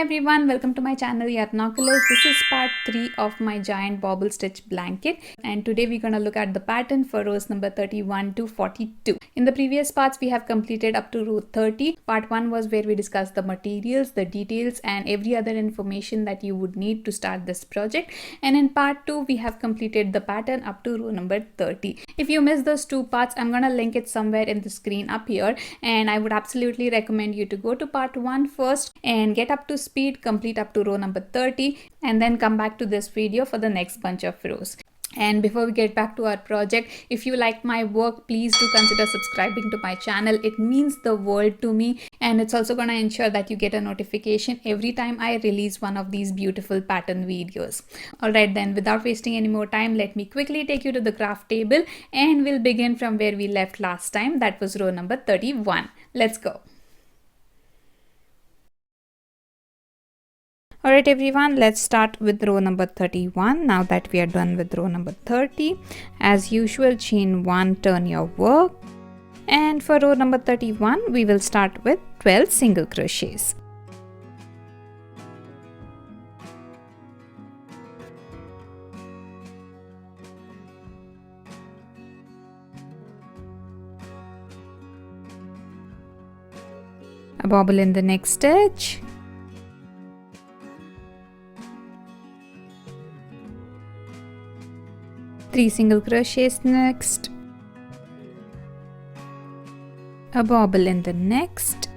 everyone, welcome to my channel Yarnoculous. This is part 3 of my giant bobble stitch blanket, and today we're gonna look at the pattern for rows number 31 to 42. In the previous parts we have completed up to row 30. Part 1 was where we discussed the materials, the details and every other information that you would need to start this project, and in part 2 we have completed the pattern up to row number 30. If you missed those two parts, I'm gonna link it somewhere in the screen up here, and I would absolutely recommend you to go to part 1 first and get up to speed, complete up to row number 30, and then come back to this video for the next bunch of rows. And before we get back to our project, if you like my work, please do consider subscribing to my channel. It means the world to me, and it's also going to ensure that you get a notification every time I release one of these beautiful pattern videos. Alright then, without wasting any more time, let me quickly take you to the craft table and we'll begin from where we left last time. That was row number 31. Let's go. Alright everyone, let's start with row number 31. Now that we are done with row number 30, as usual, chain 1, turn your work, and for row number 31 we will start with 12 single crochets. A bobble in the next stitch, three single crochets next, a bobble in the next,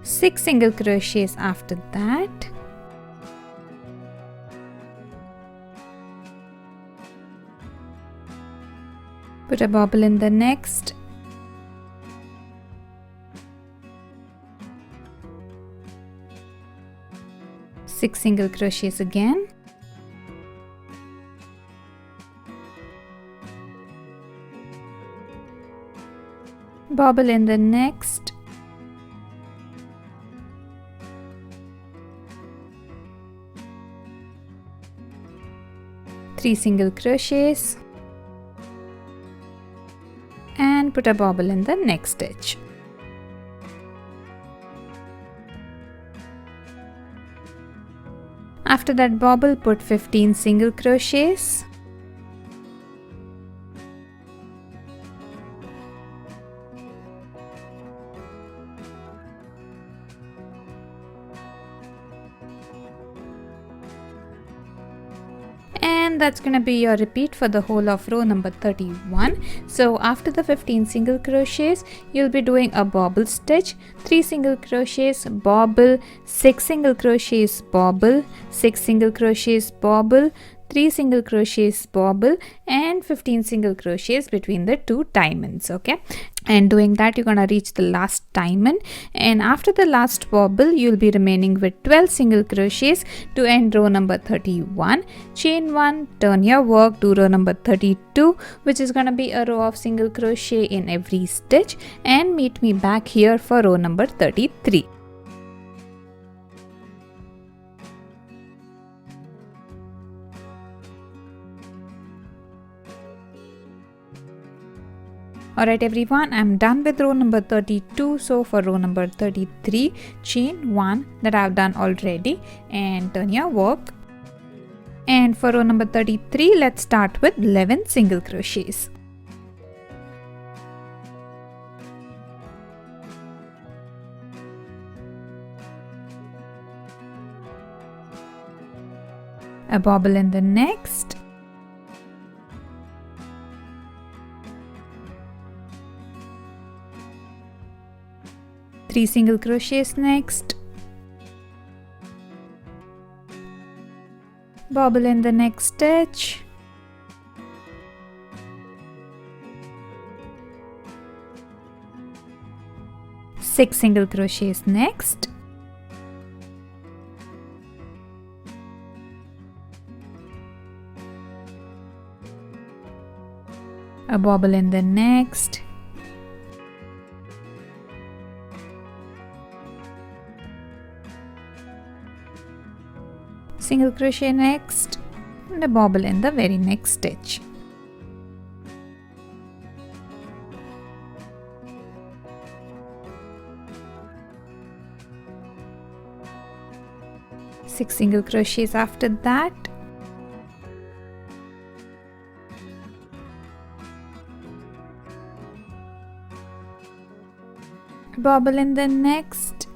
six single crochets after that, put a bobble in the next, six single crochets again, bobble in the next, three single crochets, and put a bobble in the next stitch. After that bobble, put 15 single crochets, and that's gonna be your repeat for the whole of row number 31. So after the 15 single crochets, you'll be doing a bobble stitch, 3 single crochets, bobble, 6 single crochets, bobble, 6 single crochets, bobble, 3 single crochets, bobble, and 15 single crochets between the two diamonds. Okay, and doing that you're gonna reach the last diamond, and after the last bobble you'll be remaining with 12 single crochets to end row number 31. Chain 1, turn your work, do row number 32, which is gonna be a row of single crochet in every stitch, and meet me back here for row number 33. Alright everyone, I'm done with row number 32. So for row number 33, chain 1 that I've done already and turn your work. And for row number 33, let's start with 11 single crochets. A bobble in the next, three single crochets next, bobble in the next stitch, six single crochets next, a bobble in the next, single crochet next and a bobble in the very next stitch. 6 single crochets after that. Bobble in the next.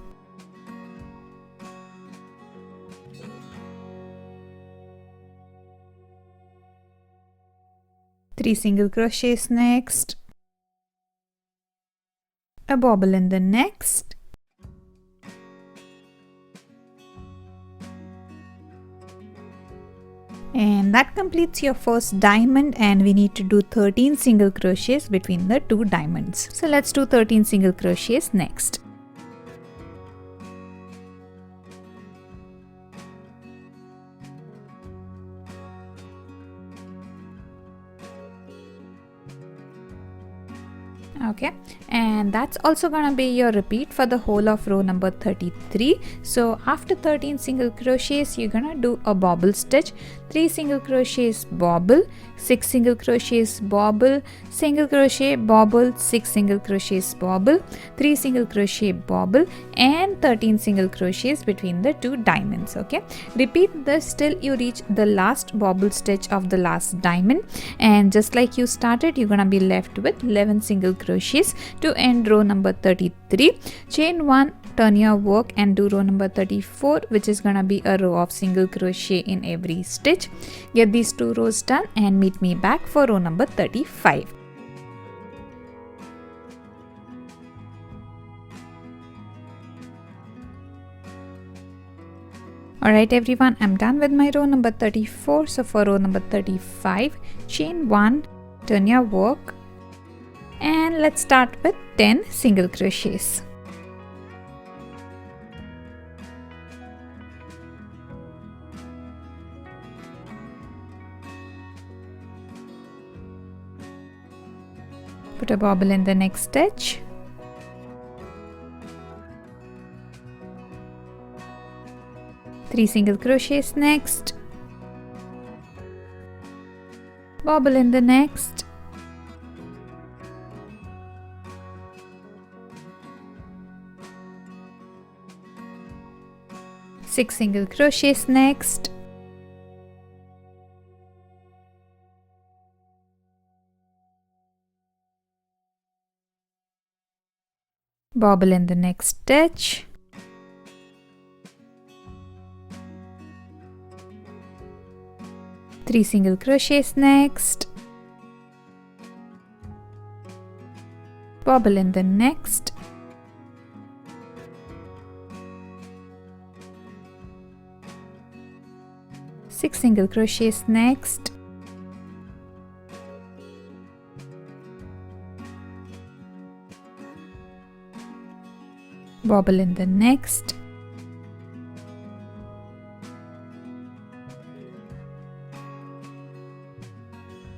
Three single crochets next. A bobble in the next. And that completes your first diamond, and we need to do 13 single crochets between the two diamonds. So let's do 13 single crochets next. Okay, and that's also gonna be your repeat for the whole of row number 33. So after 13 single crochets, you're gonna do a bobble stitch, 3 single crochets, bobble, 6 single crochets, bobble, single crochet, bobble, 6 single crochets, bobble, 3 single crochet, bobble, and 13 single crochets between the two diamonds. Okay, repeat this till you reach the last bobble stitch of the last diamond, and just like you started, you're gonna be left with 11 single crochets to end row number 33. Chain 1, turn your work and do row number 34, which is gonna be a row of single crochet in every stitch. Get these 2 rows done and meet me back for row number 35. Alright everyone, I'm done with my row number 34. So for row number 35, chain 1, turn your work, and let's start with 10 single crochets. Put a bobble in the next stitch. Three single crochets next. Bobble in the next. Six single crochets next. Bobble in the next stitch. Three single crochets next. Bobble in the next. Six single crochets next. Bobble in the next.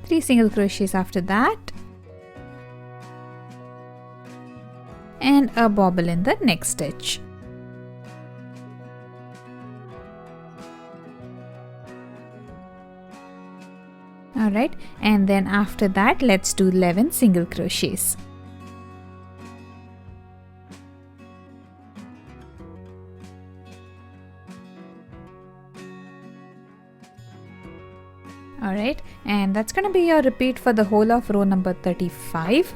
Three single crochets after that, and a bobble in the next stitch. Alright, and then after that, let's do 11 single crochets. Alright, and that's gonna be your repeat for the whole of row number 35.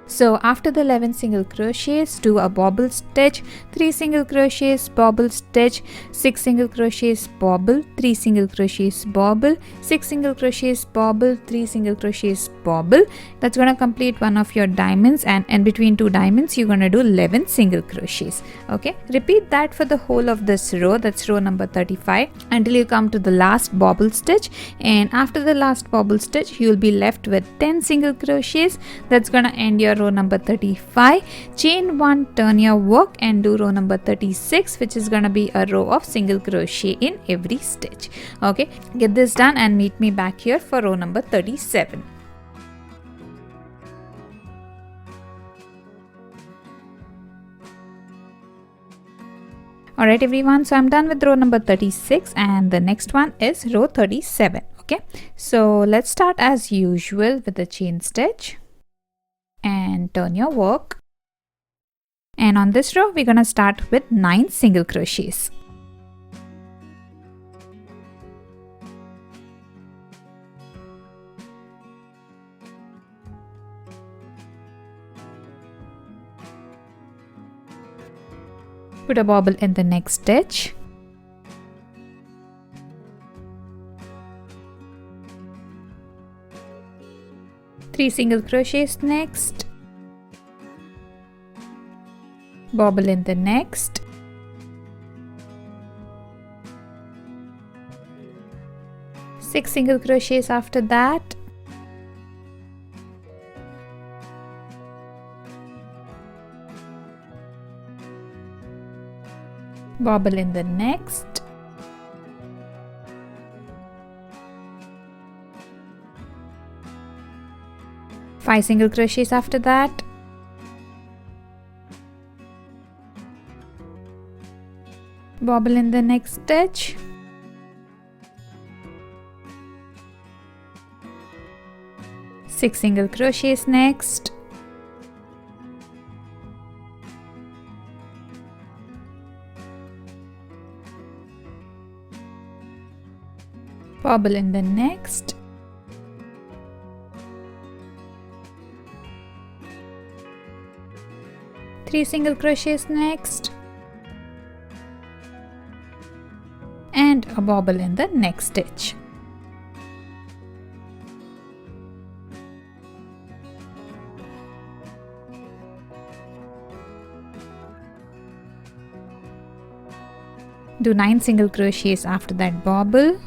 So after the 11 single crochets, do a bobble stitch, 3 single crochets, bobble stitch, 6 single crochets, bobble, 3 single crochets, bobble, 6 single crochets, bobble, 3 single crochets, bobble. That's gonna complete one of your diamonds, and between two diamonds you're gonna do 11 single crochets. Okay, repeat that for the whole of this row, that's row number 35, until you come to the last bobble stitch, and after the last bobble stitch you'll be left with 10 single crochets. That's gonna end your row number 35. Chain 1, turn your work and do row number 36, which is gonna be a row of single crochet in every stitch. Okay, get this done and meet me back here for row number 37. Alright everyone, so I'm done with row number 36, and the next one is row 37. Okay, so let's start as usual with the chain stitch and turn your work, and on this row we're gonna start with 9 single crochets. Put a bobble in the next stitch. Three single crochets next. Bobble in the next. Six single crochets after that. Bobble in the next. Five single crochets after that. Bobble in the next stitch. Six single crochets next. Bobble in the next. Three single crochets next. And a bobble in the next stitch. Do 9 single crochets after that bobble.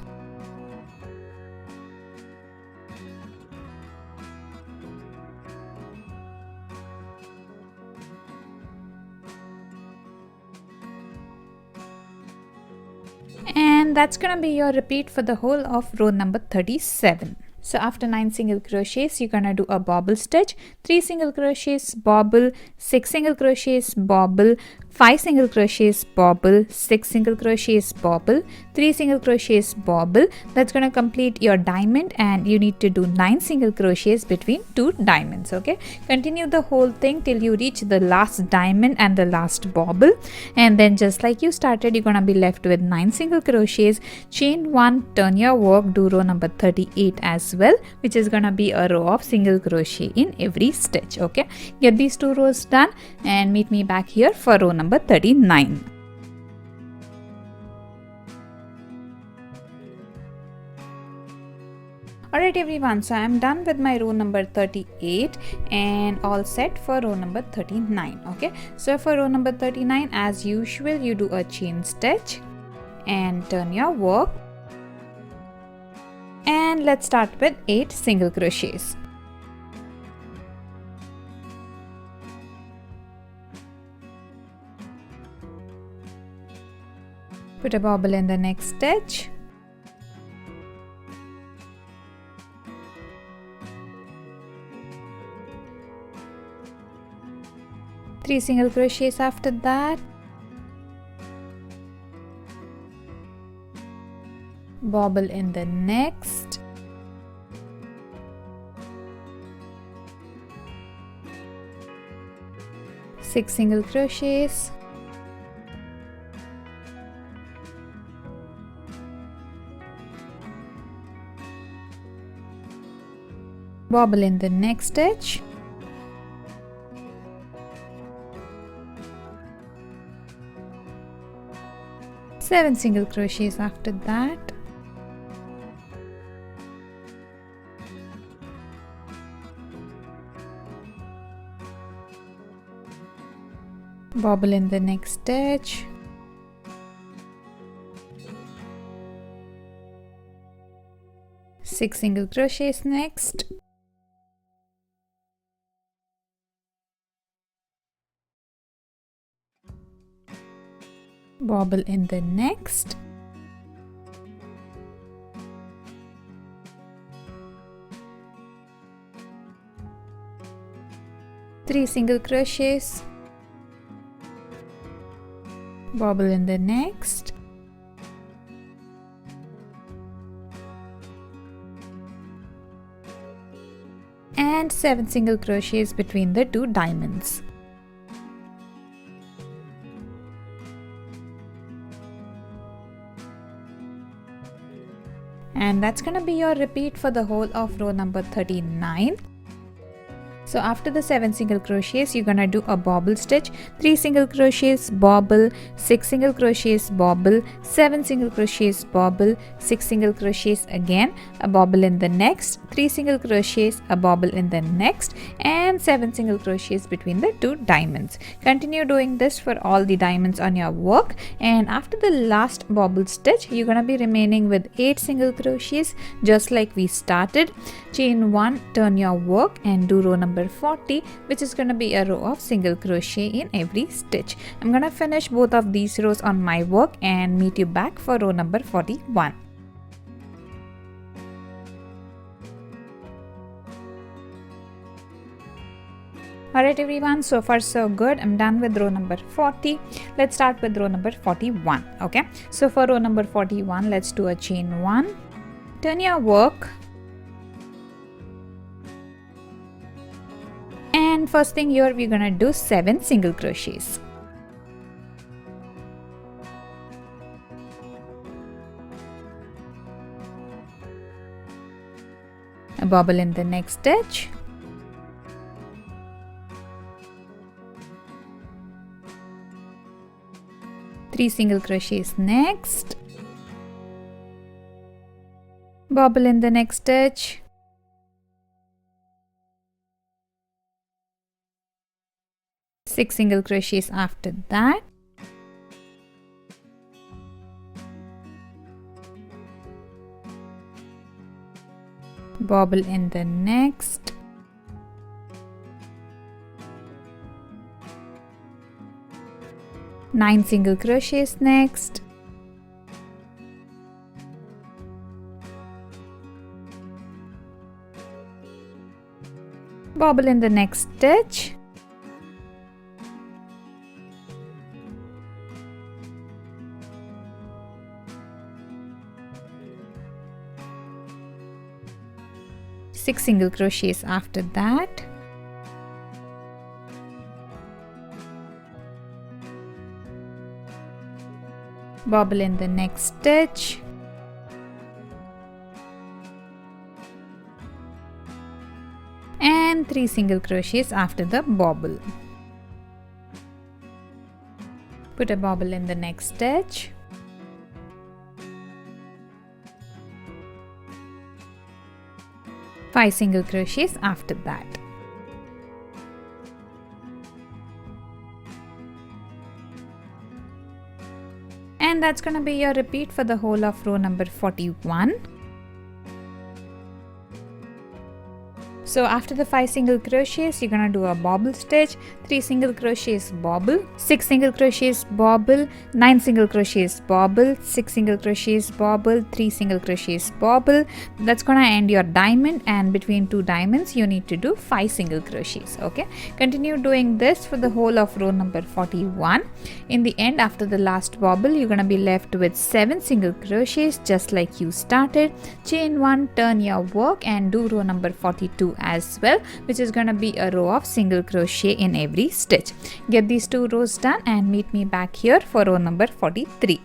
And that's gonna be your repeat for the whole of row number 37. So after 9 single crochets, you're gonna do a bobble stitch, 3 single crochets, bobble, 6 single crochets, bobble, 5 single crochets, bobble, 6 single crochets, bobble, 3 single crochets, bobble. That's gonna complete your diamond, and you need to do 9 single crochets between 2 diamonds. Okay, continue the whole thing till you reach the last diamond and the last bobble, and then just like you started, you're gonna be left with 9 single crochets, chain 1, turn your work, do row number 38 as well, which is gonna be a row of single crochet in every stitch. Okay, get these 2 rows done and meet me back here for row number 39. Alright everyone, so I am done with my row number 38 and all set for row number 39. Okay, so for row number 39, as usual, you do a chain stitch and turn your work, and let's start with 8 single crochets. Put a bobble in the next stitch. Three single crochets after that. Bobble in the next. Six single crochets. Bobble in the next stitch. Seven single crochets after that. Bobble in the next stitch. Six single crochets next. Bobble in the next. Three single crochets. Bobble in the next. And 7 single crochets between the 2 diamonds. And that's gonna be your repeat for the whole of row number 39. So after the 7 single crochets, you're gonna do a bobble stitch, 3 single crochets, bobble, 6 single crochets, bobble, 7 single crochets, bobble, 6 single crochets again, a bobble in the next, 3 single crochets, a bobble in the next, and 7 single crochets between the 2 diamonds. Continue doing this for all the diamonds on your work, and after the last bobble stitch, you're gonna be remaining with 8 single crochets just like we started. Chain 1, turn your work and do row number 40, which is going to be a row of single crochet in every stitch. I'm going to finish both of these rows on my work and meet you back for row number 41. Alright everyone, so far so good. I'm done with row number 40. Let's start with row number 41. Okay, so for row number 41, let's do a chain 1, turn your work, and first thing here we're gonna do 7 single crochets. A bobble in the next stitch, three single crochets next, bobble in the next stitch, six single crochets after that, bobble in the next, nine single crochets next, bobble in the next stitch, six single crochets after that, bobble in the next stitch, and three single crochets after the bobble. Put a bobble in the next stitch, five single crochets after that. And that's gonna be your repeat for the whole of row number 41. So after the 5 single crochets, you're gonna do a bobble stitch, 3 single crochets, bobble, 6 single crochets, bobble, 9 single crochets, bobble, 6 single crochets, bobble, 3 single crochets, bobble. That's gonna end your diamond, and between 2 diamonds you need to do 5 single crochets. Okay, continue doing this for the whole of row number 41. In the end, after the last bobble, you're gonna be left with 7 single crochets just like you started. Chain 1, turn your work and do row number 42 as well, which is gonna be a row of single crochet in every stitch. Get these 2 rows done and meet me back here for row number 43.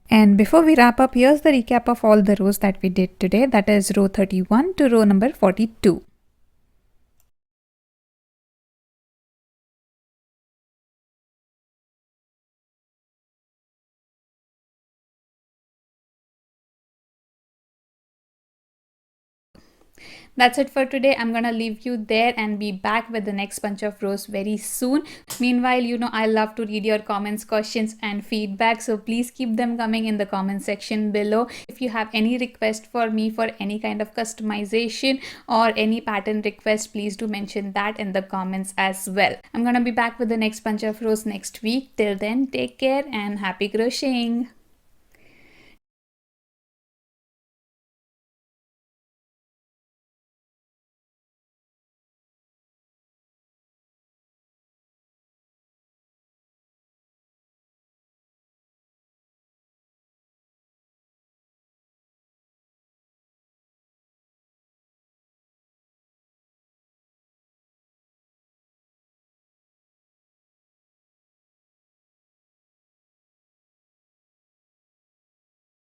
And before we wrap up, here's the recap of all the rows that we did today. That is row 31 to row number 42. That's it for today. I'm gonna leave you there and be back with the next bunch of rows very soon. Meanwhile, you know I love to read your comments, questions and feedback, so please keep them coming in the comment section below. If you have any request for me for any kind of customization or any pattern request, please do mention that in the comments as well. I'm gonna be back with the next bunch of rows next week. Till then, take care and happy crocheting.